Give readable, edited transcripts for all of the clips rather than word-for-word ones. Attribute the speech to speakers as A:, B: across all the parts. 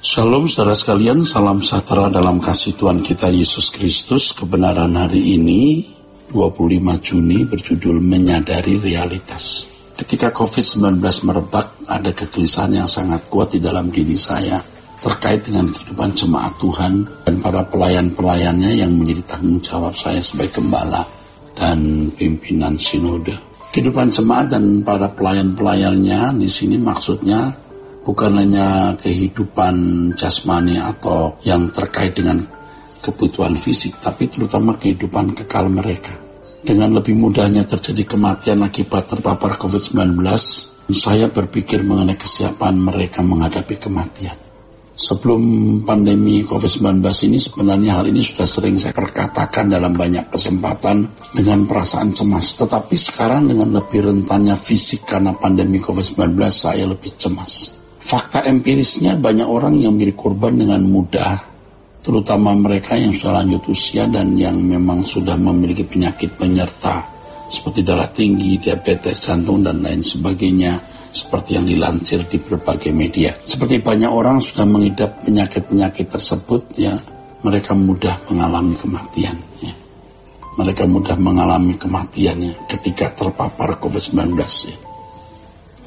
A: Shalom saudara sekalian, salam sejahtera dalam kasih Tuhan kita Yesus Kristus. Kebenaran hari ini 25 Juni berjudul Menyadari Realitas. Ketika COVID-19 merebak, ada kegelisahan yang sangat kuat di dalam diri saya terkait dengan kehidupan jemaat Tuhan dan para pelayan-pelayannya yang menjadi tanggung jawab saya sebagai gembala dan pimpinan sinode. Kehidupan jemaat dan para pelayan-pelayannya di sini maksudnya bukan hanya kehidupan jasmani atau yang terkait dengan kebutuhan fisik, tapi terutama kehidupan kekal mereka. Dengan lebih mudahnya terjadi kematian akibat terpapar COVID-19, saya berpikir mengenai kesiapan mereka menghadapi kematian. Sebelum pandemi COVID-19 ini, sebenarnya hal ini sudah sering saya perkatakan dalam banyak kesempatan dengan perasaan cemas. Tetapi sekarang dengan lebih rentannya fisik karena pandemi COVID-19, saya lebih cemas. Fakta empirisnya banyak orang yang menjadi korban dengan mudah, terutama mereka yang sudah lanjut usia dan yang memang sudah memiliki penyakit penyerta seperti darah tinggi, diabetes, jantung, dan lain sebagainya, seperti yang dilansir di berbagai media. Seperti banyak orang sudah mengidap penyakit-penyakit tersebut, ya, mereka mudah mengalami kematian. Ya. Mereka mudah mengalami kematian ya, ketika terpapar COVID-19. Ya.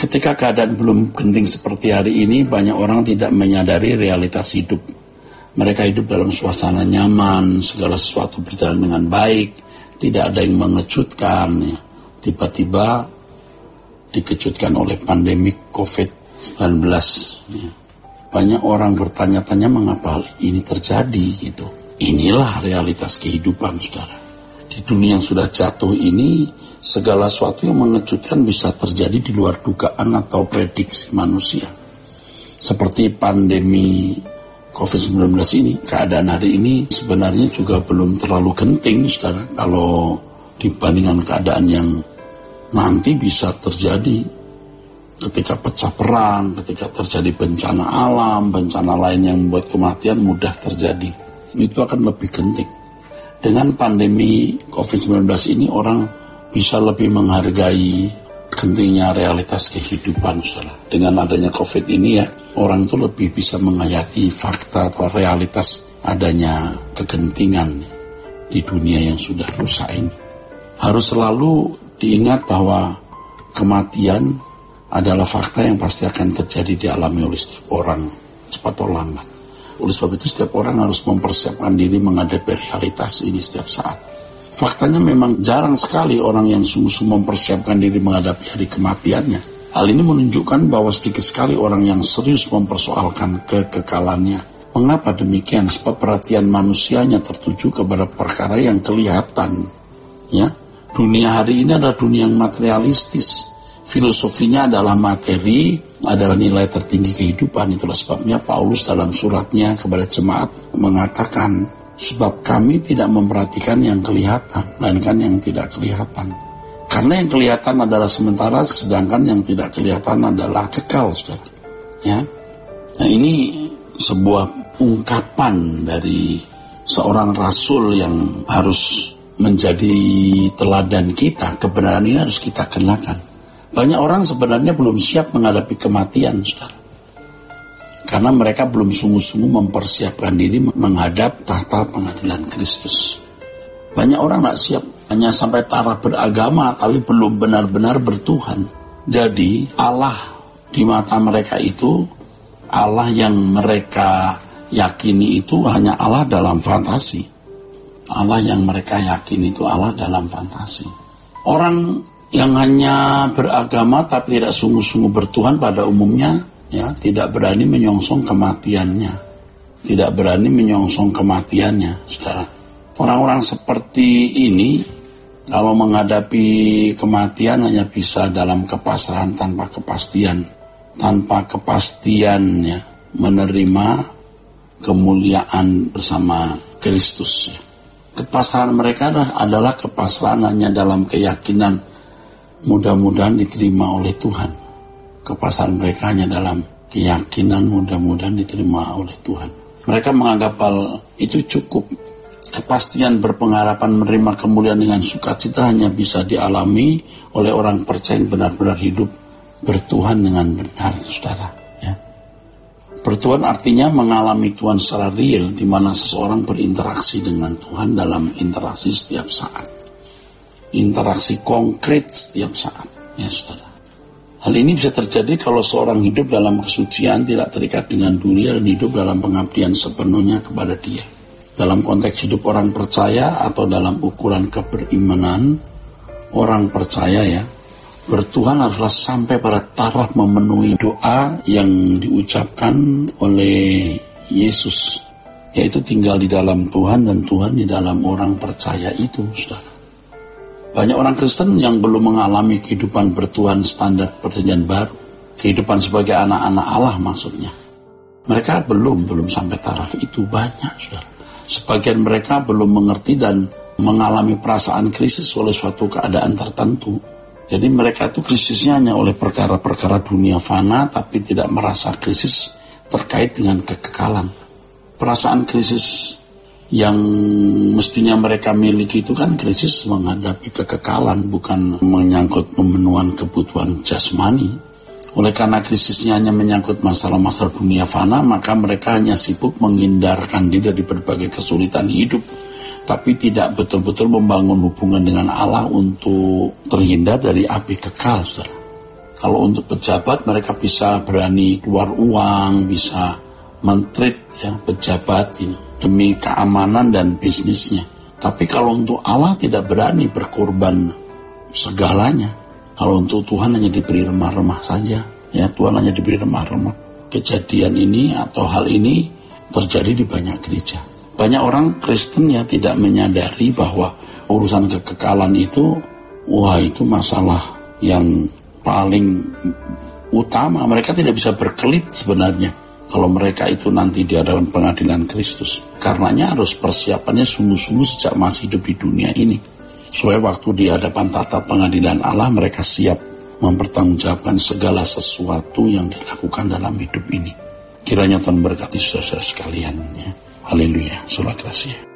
A: Ketika keadaan belum genting seperti hari ini, banyak orang tidak menyadari realitas hidup. Mereka hidup dalam suasana nyaman, segala sesuatu berjalan dengan baik, tidak ada yang mengejutkan. Ya. Tiba-tiba dikejutkan oleh pandemi COVID-19. Ya. Banyak orang bertanya-tanya mengapa hal ini terjadi. Gitu. Inilah realitas kehidupan, saudara. Di dunia yang sudah jatuh ini, segala sesuatu yang mengejutkan bisa terjadi di luar dugaan atau prediksi manusia. Seperti pandemi COVID-19 ini, keadaan hari ini sebenarnya juga belum terlalu genting, saudara. Kalau dibandingkan keadaan yang nanti bisa terjadi ketika pecah perang, ketika terjadi bencana alam, bencana lain yang membuat kematian mudah terjadi. Itu akan lebih genting. Dengan pandemi COVID-19 ini, orang bisa lebih menghargai gentingnya realitas kehidupan, saudara. Dengan adanya COVID ini ya, orang itu lebih bisa menghayati fakta atau realitas adanya kegentingan di dunia yang sudah rusak ini. Harus selalu diingat bahwa kematian adalah fakta yang pasti akan terjadi dialami oleh setiap orang, cepat atau lambat. Oleh sebab itu setiap orang harus mempersiapkan diri menghadapi realitas ini setiap saat. Faktanya memang jarang sekali orang yang sungguh-sungguh mempersiapkan diri menghadapi hari kematiannya. Hal ini menunjukkan bahwa sedikit sekali orang yang serius mempersoalkan kekekalannya. Mengapa demikian? Sebab perhatian manusianya tertuju kepada perkara yang kelihatan. Ya, dunia hari ini adalah dunia yang materialistis. Filosofinya adalah materi, adalah nilai tertinggi kehidupan. Itulah sebabnya Paulus dalam suratnya kepada jemaat mengatakan, sebab kami tidak memperhatikan yang kelihatan, melainkan yang tidak kelihatan. Karena yang kelihatan adalah sementara, sedangkan yang tidak kelihatan adalah kekal, saudara. Ya. Nah, ini sebuah ungkapan dari seorang rasul yang harus menjadi teladan kita. Kebenaran ini harus kita kenakan. Banyak orang sebenarnya belum siap menghadapi kematian, saudara. Karena mereka belum sungguh-sungguh mempersiapkan diri menghadap tahta pengadilan Kristus. Banyak orang tidak siap, hanya sampai taraf beragama, tapi belum benar-benar bertuhan. Jadi Allah di mata mereka itu, Allah yang mereka yakini itu hanya Allah dalam fantasi. Allah yang mereka yakini itu Allah dalam fantasi. Orang yang hanya beragama tapi tidak sungguh-sungguh bertuhan pada umumnya, ya, tidak berani menyongsong kematiannya. Tidak berani menyongsong kematiannya, saudara. Orang-orang seperti ini, kalau menghadapi kematian hanya bisa dalam kepasrahan tanpa kepastian. Tanpa kepastian, ya, menerima kemuliaan bersama Kristus. Ya. Kepasrahan mereka adalah kepasrahan hanya dalam keyakinan mudah-mudahan diterima oleh Tuhan. Kepasrahan mereka hanya dalam keyakinan mudah-mudahan diterima oleh Tuhan. Mereka menganggap hal itu cukup. Kepastian berpengharapan menerima kemuliaan dengan sukacita hanya bisa dialami oleh orang percaya yang benar-benar hidup bertuhan dengan benar, saudara. Ya. Bertuhan artinya mengalami Tuhan secara real, di mana seseorang berinteraksi dengan Tuhan dalam interaksi setiap saat. Interaksi konkret setiap saat, ya saudara. Hal ini bisa terjadi kalau seorang hidup dalam kesucian, tidak terikat dengan dunia, dan hidup dalam pengabdian sepenuhnya kepada Dia. Dalam konteks hidup orang percaya atau dalam ukuran keberimanan, orang percaya ya, bertuhan haruslah sampai pada taraf memenuhi doa yang diucapkan oleh Yesus, yaitu tinggal di dalam Tuhan dan Tuhan di dalam orang percaya itu, saudara. Banyak orang Kristen yang belum mengalami kehidupan bertuhan standar perjanjian baru, kehidupan sebagai anak-anak Allah maksudnya. Mereka belum sampai taraf itu, banyak, saudara. Sebagian mereka belum mengerti dan mengalami perasaan krisis oleh suatu keadaan tertentu. Jadi mereka itu krisisnya hanya oleh perkara-perkara dunia fana, tapi tidak merasa krisis terkait dengan kekekalan. Perasaan krisis yang mestinya mereka miliki itu kan krisis menghadapi kekekalan, bukan menyangkut pemenuhan kebutuhan jasmani. Oleh karena krisisnya hanya menyangkut masalah-masalah dunia fana, maka mereka hanya sibuk menghindarkan diri dari berbagai kesulitan hidup, tapi tidak betul-betul membangun hubungan dengan Allah untuk terhindar dari api kekal, saudara. Kalau untuk pejabat, mereka bisa berani keluar uang, bisa mentreat ya, pejabat demi keamanan dan bisnisnya. Tapi kalau untuk Allah tidak berani berkorban segalanya. Kalau untuk Tuhan hanya diberi remah-remah saja, ya Tuhan hanya diberi remah-remah. Kejadian ini atau hal ini terjadi di banyak gereja. Banyak orang Kristen ya tidak menyadari bahwa urusan kekekalan itu, itu masalah yang paling utama. Mereka tidak bisa berkelit sebenarnya kalau mereka itu nanti di hadapan pengadilan Kristus. Karenanya harus persiapannya sungguh-sungguh sejak masih hidup di dunia ini. Supaya waktu di hadapan tata pengadilan Allah mereka siap mempertanggungjawabkan segala sesuatu yang dilakukan dalam hidup ini. Kiranya Tuhan berkati saudara sekalian ya. Haleluya, sola gracia.